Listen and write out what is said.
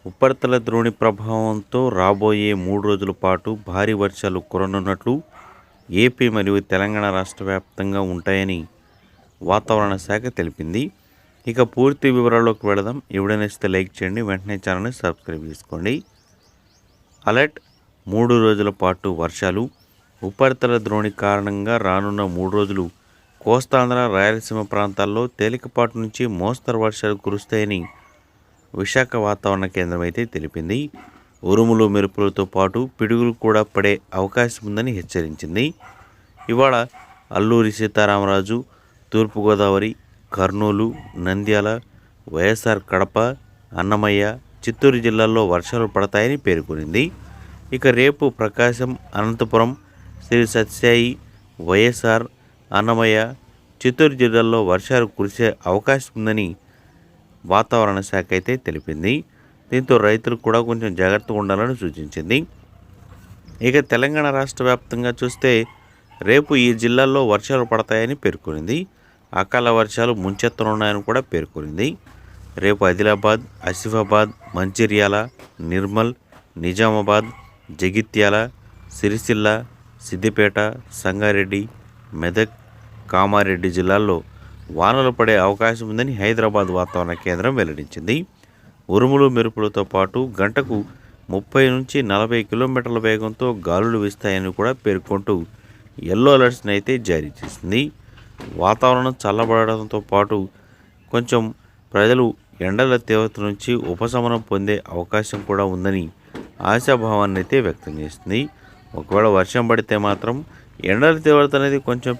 ఉపరితల ద్రోణి ప్రభావంతో రాబోయే 3 రోజుల పాటు భారీ వర్షాలు కురనున్నట్లు ఏపీ మరియు తెలంగాణ రాష్ట్ర వ్యాప్తంగా ఉంటాయని వాతావరణ శాఖ తెలిపింది. ఇక పూర్తి వివరాల్లోకి వెళదాం. ఎవడైనా లైక్ చేయండి, వెంటనే ఛానల్ని సబ్స్క్రైబ్ చేసుకోండి. అలర్ట్ 3 రోజుల పాటు వర్షాలు. ఉపరితల ద్రోణి కారణంగా రానున్న 3 రోజులు కోస్తాంధ్ర, రాయలసీమ ప్రాంతాల్లో తేలికపాటి నుంచి మోస్తరు వర్షాలు కురుస్తాయని విశాఖ వాతావరణ కేంద్రం అయితే తెలిపింది. ఉరుములు మెరుపులతో పాటు పిడుగులు కూడా పడే అవకాశం ఉందని హెచ్చరించింది. ఇవాళ అల్లూరి సీతారామరాజు, తూర్పుగోదావరి, కర్నూలు, నంద్యాల, వైఎస్ఆర్ కడప, అన్నమయ్య, చిత్తూరు జిల్లాల్లో వర్షాలు పడతాయని పేర్కొంది. ఇక రేపు ప్రకాశం, అనంతపురం, శ్రీ సత్యసాయి, వైఎస్ఆర్, అన్నమయ్య, చిత్తూరు జిల్లాల్లో వర్షాలు కురిసే అవకాశం ఉందని వాతావరణ శాఖ అయితే తెలిపింది. దీంతో రైతులు కూడా కొంచెం జాగ్రత్తగా ఉండాలని సూచించింది. ఇక తెలంగాణ రాష్ట్ర వ్యాప్తంగా చూస్తే రేపు ఈ జిల్లాల్లో వర్షాలు పడతాయని పేర్కొంది. అకాల వర్షాలు ముంచెత్తనున్నాయని కూడా పేర్కొంది. రేపు ఆదిలాబాద్, ఆసిఫాబాద్, మంచిర్యాల, నిర్మల్, నిజామాబాద్, జగిత్యాల, సిరిసిల్ల, సిద్దిపేట, సంగారెడ్డి, మెదక్, కామారెడ్డి జిల్లాల్లో వానలు పడే అవకాశం ఉందని హైదరాబాద్ వాతావరణ కేంద్రం వెల్లడించింది. ఉరుములు మెరుపులతో పాటు గంటకు 30 నుంచి 40 కిలోమీటర్ల వేగంతో గాలులు వీస్తాయని కూడా పేర్కొంటూ ఎల్లో అలర్ట్స్ని అయితే జారీ చేసింది. వాతావరణం చల్లబడడంతో పాటు కొంచెం ప్రజలు ఎండల తీవ్రత నుంచి ఉపశమనం పొందే అవకాశం కూడా ఉందని ఆశాభావాన్ని అయితే వ్యక్తం చేస్తుంది. ఒకవేళ వర్షం పడితే మాత్రం ఎండల తీవ్రత అనేది కొంచెం